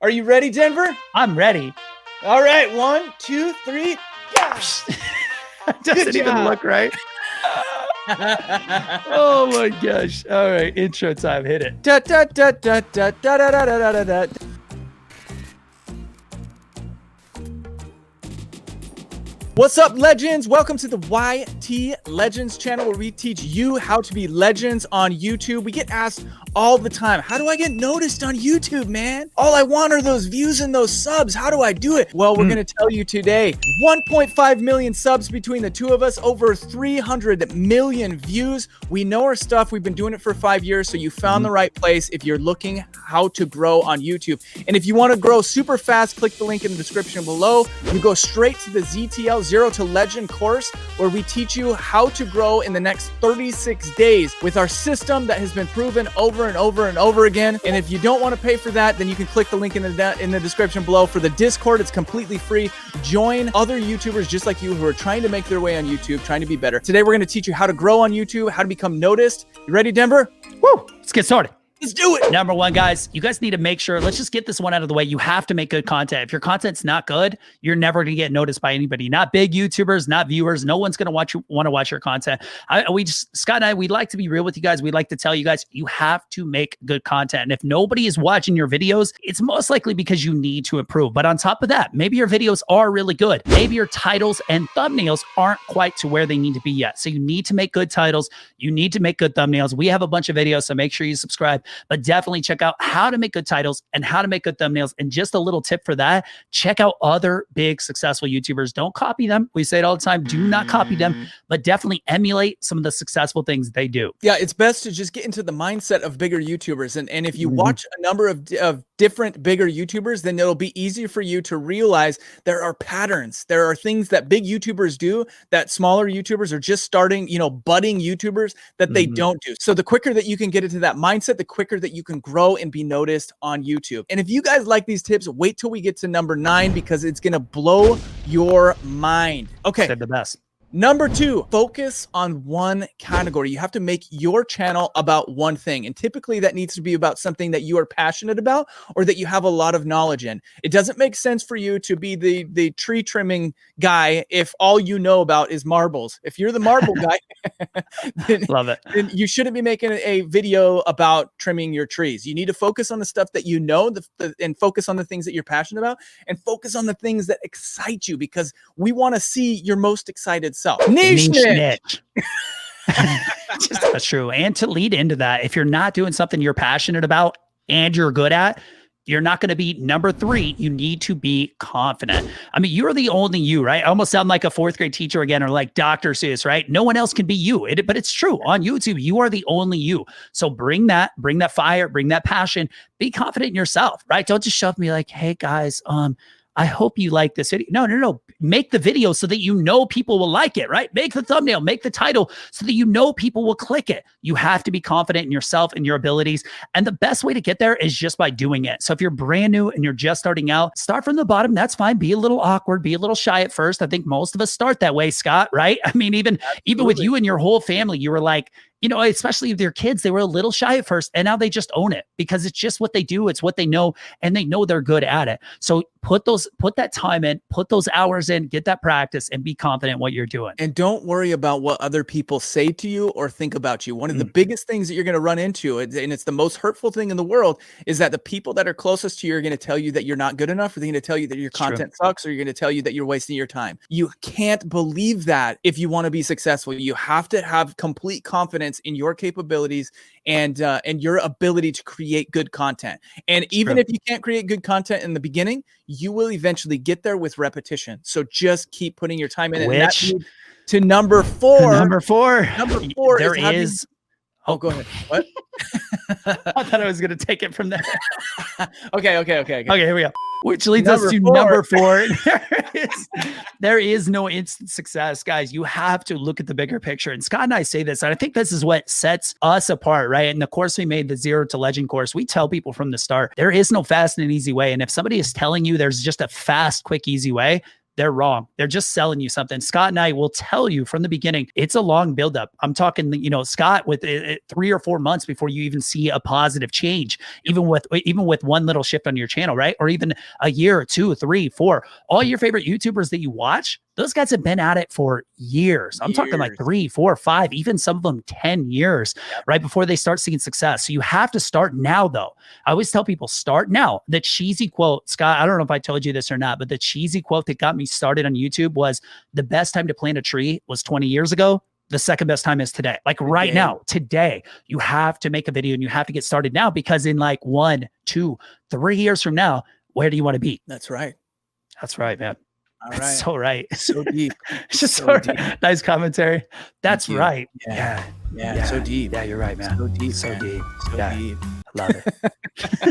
Are you ready, Denver? I'm ready. All right, 1, 2, 3, gosh. Doesn't even look right. Oh my gosh. All right, intro time. Hit it. Da, da, da, da, da, da, da, da, da, da, da. What's up, legends? Welcome to the YT Legends channel, where we teach you how to be legends on YouTube. We get asked all the time, how do I get noticed on YouTube, man? All I want are those views and those subs. How do I do it? Well, we're going to tell you today. 1.5 million subs between the two of us, over 300 million views. We know our stuff. We've been doing it for 5 years, so you found the right place if you're looking how to grow on YouTube. And if you want to grow super fast, click the link in the description below. You go straight to the ZTL Zero to Legend course, where we teach you how to grow in the next 36 days with our system that has been proven over and over and over again. And if you don't want to pay for that, then you can click the link in the description below. For the Discord, it's completely free. Join other YouTubers just like you who are trying to make their way on YouTube, trying to be better. Today, we're going to teach you how to grow on YouTube, how to become noticed. You ready, Denver? Woo! Let's get started. Let's do it. Number one, guys, you guys need to make sure, let's just get this one out of the way. You have to make good content. If your content's not good, you're never going to get noticed by anybody. Not big YouTubers, not viewers. No one's going to want to watch your content. Scott and I, we'd like to be real with you guys. We'd like to tell you guys, you have to make good content. And if nobody is watching your videos, it's most likely because you need to improve. But on top of that, maybe your videos are really good. Maybe your titles and thumbnails aren't quite to where they need to be yet. So you need to make good titles. You need to make good thumbnails. We have a bunch of videos, so make sure you subscribe. But definitely check out how to make good titles and how to make good thumbnails. And just a little tip for that, check out other big successful YouTubers. Don't copy them. We say it all the time. Do not copy them, but definitely emulate some of the successful things they do. Yeah, it's best to just get into the mindset of bigger YouTubers. And if you watch a number of different bigger YouTubers, then it'll be easier for you to realize there are patterns. There are things that big YouTubers do that smaller YouTubers are just starting, budding YouTubers that they don't do. So the quicker that you can get into that mindset, the quicker that you can grow and be noticed on YouTube. And if you guys like these tips, wait till we get to number 9, because it's going to blow your mind. Okay. Said the best. Number 2, focus on one category. You have to make your channel about one thing. And typically that needs to be about something that you are passionate about or that you have a lot of knowledge in. It doesn't make sense for you to be the tree trimming guy if all you know about is marbles. If you're the marble guy, Love it. Then you shouldn't be making a video about trimming your trees. You need to focus on the stuff that you know and focus on the things that you're passionate about, and focus on the things that excite you, because we want to see your most excited self. Niche. That's true. And to lead into that, if you're not doing something you're passionate about and you're good at, you're not going to be number 3. You need to be confident. I mean, you're the only you, right? I almost sound like a 4th grade teacher again, or like Dr. Seuss, right? No one else can be you. But it's true. On YouTube, you are the only you. So bring that fire, bring that passion, be confident in yourself, right? Don't just shove me like, hey guys, I hope you like this video. No. Make the video so that people will like it, right? Make the thumbnail, make the title so that people will click it. You have to be confident in yourself and your abilities. And the best way to get there is just by doing it. So if you're brand new and you're just starting out, start from the bottom. That's fine. Be a little awkward, be a little shy at first. I think most of us start that way, Scott, right? I mean, even with you and your whole family, you were like, especially with your kids, they were a little shy at first, and now they just own it because it's just what they do. It's what they know, and they know they're good at it. So put that time in, put those hours in, get that practice, and be confident in what you're doing. And don't worry about what other people say to you or think about you. One of the biggest things that you're going to run into, and it's the most hurtful thing in the world, is that the people that are closest to you are going to tell you that you're not good enough, or they're going to tell you that your content sucks, or you're going to tell you that you're wasting your time. You can't believe that if you want to be successful. You have to have complete confidence in your capabilities and your ability to create good content. And even if you can't create good content in the beginning, you will eventually get there with repetition. So just keep putting your time in. And that leads to number 4. Number 4. There is. Oh, go ahead. What? I thought I was going to take it from there. Okay, here we go. Which leads us to number 4. There is no instant success, guys. You have to look at the bigger picture. And Scott and I say this, and I think this is what sets us apart, right? In the course we made, the Zero to Legend course, we tell people from the start, there is no fast and easy way. And if somebody is telling you there's just a fast, quick, easy way, they're wrong. They're just selling you something. Scott and I will tell you from the beginning, it's a long buildup. I'm talking, you know, Scott, with 3 or 4 months before you even see a positive change, even with one little shift on your channel, right? Or even a year or 2, 3, 4. All your favorite YouTubers that you watch, those guys have been at it for years. I'm talking like 3, 4, 5, even some of them 10 years, right before they start seeing success. So you have to start now, though. I always tell people, start now. The cheesy quote, Scott, I don't know if I told you this or not, but the cheesy quote that got me started on YouTube was, the best time to plant a tree was 20 years ago. The second best time is today. Like right now, today, you have to make a video and you have to get started now, because in like 1, 2, 3 years from now, where do you want to be? That's right. That's right, man. All right. It's so right. So deep. It's just so deep. Nice commentary. That's right. Yeah. So deep. Yeah, you're right, man. So deep. So deep. So deep. I love it.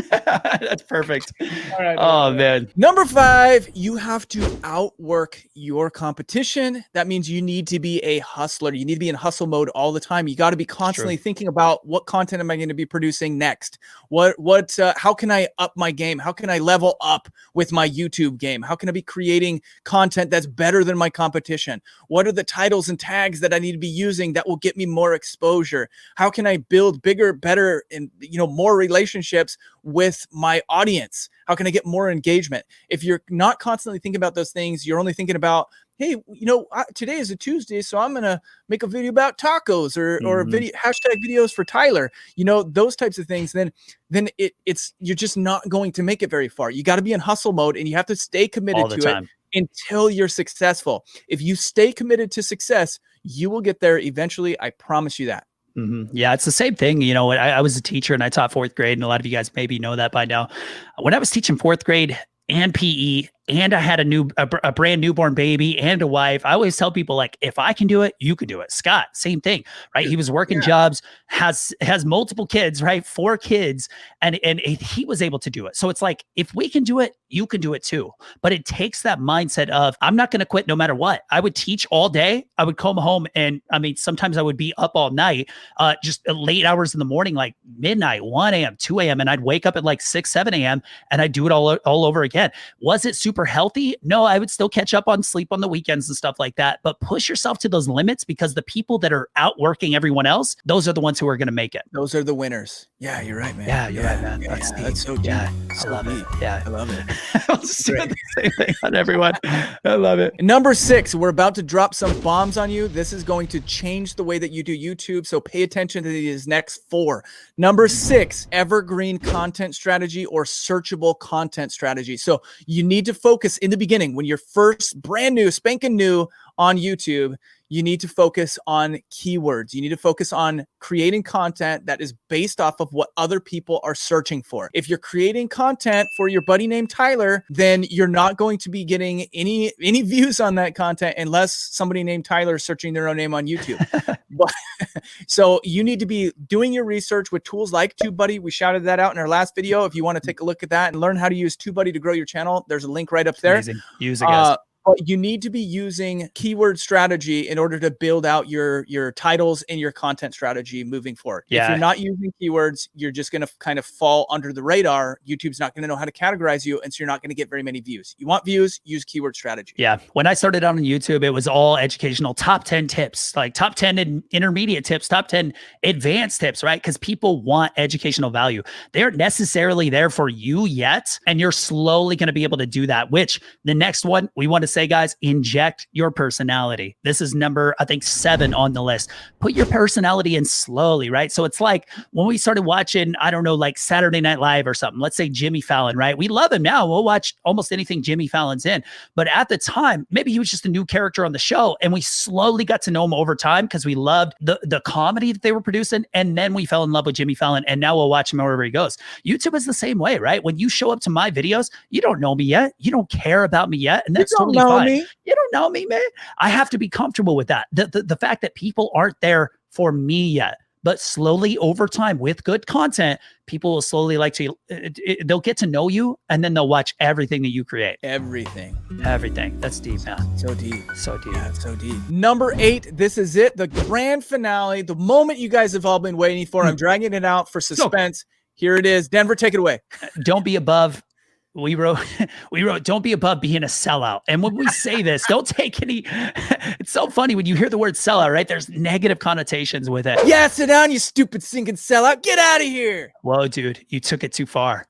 That's perfect. All right. Oh, man. Number 5, you have to outwork your competition. That means you need to be a hustler. You need to be in hustle mode all the time. You got to be constantly thinking about, what content am I going to be producing next? How can I up my game? How can I level up with my YouTube game? How can I be creating content that's better than my competition? What are the titles and tags that I need to be using that will get me more exposure? How can I build bigger, better, and more relationships with my audience? How can I get more engagement? If you're not constantly thinking about those things, you're only thinking about, hey, today is a Tuesday, so I'm going to make a video about tacos or video hashtag videos for Tyler, those types of things, then you're just not going to make it very far. You got to be in hustle mode, and you have to stay committed to it until you're successful. If you stay committed to success, you will get there eventually. I promise you that. Yeah, it's the same thing. I was a teacher and I taught 4th grade, and a lot of you guys maybe know that by now. When I was teaching 4th grade and PE, and I had a brand newborn baby and a wife, I always tell people, like, if I can do it, you can do it. Scott, same thing, right? He was working jobs, has multiple kids, right? 4 kids, and he was able to do it. So it's like, if we can do it, you can do it too. But it takes that mindset of, I'm not going to quit no matter what. I would teach all day. I would come home, and sometimes I would be up all night, just late hours in the morning, like midnight, 1 a.m., 2 a.m. And I'd wake up at like 6, 7 a.m. and I'd do it all over again. Was it super healthy? No, I would still catch up on sleep on the weekends and stuff like that, but push yourself to those limits, because the people that are outworking everyone else, those are the ones who are going to make it. Those are the winners. Yeah, you're right, man. Yeah, you're right, man. That's so deep. Yeah, so I love deep. it. Yeah, I love it. I'll just do the same thing on everyone. I love it. Number 6, we're about to drop some bombs on you. This is going to change the way that you do YouTube, so pay attention to these next 4. Number 6, evergreen content strategy or searchable content strategy. So you need to focus in the beginning, when you're first brand new, spanking new on YouTube, you need to focus on keywords. You need to focus on creating content that is based off of what other people are searching for. If you're creating content for your buddy named Tyler, then you're not going to be getting any views on that content unless somebody named Tyler is searching their own name on YouTube. So you need to be doing your research with tools like TubeBuddy. We shouted that out in our last video. If you want to take a look at that and learn how to use TubeBuddy to grow your channel, there's a link right up there. Amazing. Use it, guys. But you need to be using keyword strategy in order to build out your titles and your content strategy moving forward. If you're not using keywords, you're just going to kind of fall under the radar. YouTube's not going to know how to categorize you, and so you're not going to get very many views. You want views, use keyword strategy. Yeah. When I started out on YouTube, it was all educational, top 10 tips, like top 10 intermediate tips, top 10 advanced tips, right? Because people want educational value. They aren't necessarily there for you yet, and you're slowly going to be able to do that, which the next one we want to say, guys, inject your personality. This is number, I think, 7 on the list. Put your personality in slowly, right? So it's like when we started watching, I don't know, like Saturday Night Live or something, let's say Jimmy Fallon, right? We love him now. We'll watch almost anything Jimmy Fallon's in. But at the time, maybe he was just a new character on the show, and we slowly got to know him over time because we loved the comedy that they were producing. And then we fell in love with Jimmy Fallon, and now we'll watch him wherever he goes. YouTube is the same way, right? When you show up to my videos, you don't know me yet. You don't care about me yet. And that's totally fine. You don't know me, man. I have to be comfortable with that. The fact that people aren't there for me yet, but slowly over time with good content, people will slowly they'll get to know you, and then they'll watch everything that you create. Everything. That's deep, man. So deep. So deep. Yeah, so deep. Number 8, this is it. The grand finale, the moment you guys have all been waiting for. I'm dragging it out for suspense. Here it is. Denver, take it away. Don't be above we wrote, don't be above being a sellout. And when we say this, don't take any, it's so funny when you hear the word sellout, right? There's negative connotations with it. Yeah, sit down, you stupid sinking sellout. Get out of here. Whoa, dude, you took it too far.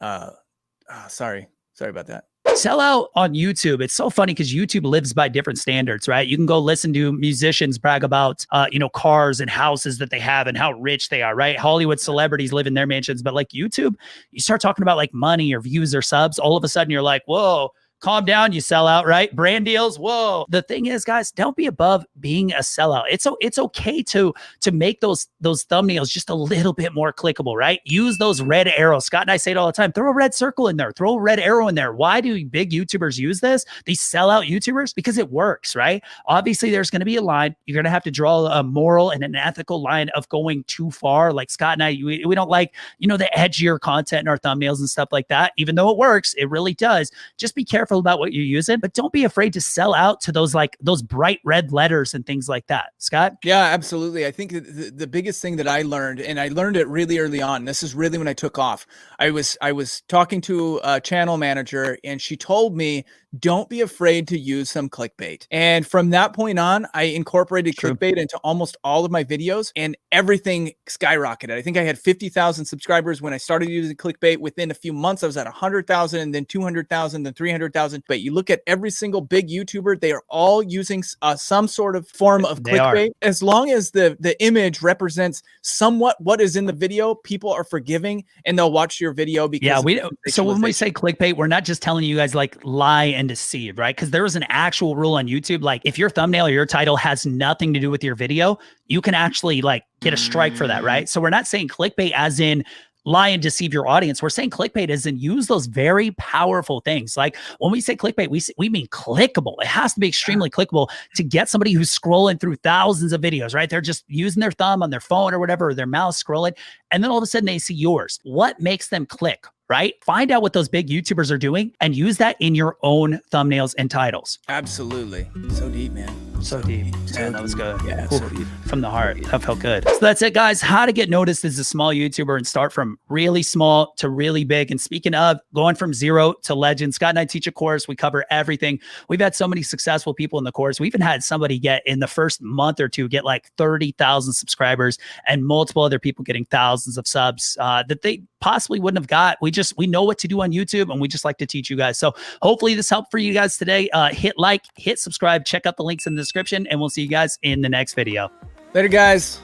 Sorry about that. Sell out on YouTube. It's so funny because YouTube lives by different standards, right? You can go listen to musicians brag about, cars and houses that they have and how rich they are, right? Hollywood celebrities live in their mansions, but like YouTube, you start talking about like money or views or subs, all of a sudden you're like, whoa, calm down, you sell out, right? Brand deals, whoa. The thing is, guys, don't be above being a sellout. It's okay to make those thumbnails just a little bit more clickable, right? Use those red arrows. Scott and I say it all the time. Throw a red circle in there. Throw a red arrow in there. Why do big YouTubers use this? These sellout YouTubers? Because it works, right? Obviously, there's going to be a line. You're going to have to draw a moral and an ethical line of going too far. Like Scott and I, we don't like, the edgier content in our thumbnails and stuff like that. Even though it works, it really does. Just be careful about what you're using, but don't be afraid to sell out to those bright red letters and things like that. Scott? Yeah, absolutely. I think the biggest thing that I learned, and I learned it really early on, this is really when I took off. I was talking to a channel manager and she told me, don't be afraid to use some clickbait. And from that point on, I incorporated clickbait into almost all of my videos and everything skyrocketed. I think I had 50,000 subscribers when I started using clickbait. Within a few months, I was at 100,000 and then 200,000, then 300,000. But you look at every single big YouTuber, they are all using some sort of form of clickbait. As long as the image represents somewhat what is in the video, people are forgiving and they'll watch your video because so when we say clickbait, we're not just telling you guys like lie and deceive, right? Because there is an actual rule on YouTube. Like if your thumbnail or your title has nothing to do with your video, you can actually like get a strike for that, right? So we're not saying clickbait as in lie and deceive your audience. We're saying clickbait as in use those very powerful things. Like when we say clickbait, we mean clickable. It has to be extremely clickable to get somebody who's scrolling through thousands of videos, right? They're just using their thumb on their phone or whatever, or their mouse scrolling. And then all of a sudden they see yours. What makes them click? Right? Find out what those big YouTubers are doing and use that in your own thumbnails and titles. Absolutely. So deep, man. So deep. Man, that was good. Yeah, so deep. From the heart. That felt good. So that's it, guys. How to get noticed as a small YouTuber and start from really small to really big. And speaking of going from zero to legend, Scott and I teach a course. We cover everything. We've had so many successful people in the course. We even had somebody get in the first month or two, get like 30,000 subscribers and multiple other people getting thousands of subs that they possibly wouldn't have got. We know what to do on YouTube and we just like to teach you guys. So hopefully this helped for you guys today. Hit like, hit subscribe, check out the links in the description, and we'll see you guys in the next video. Later, guys.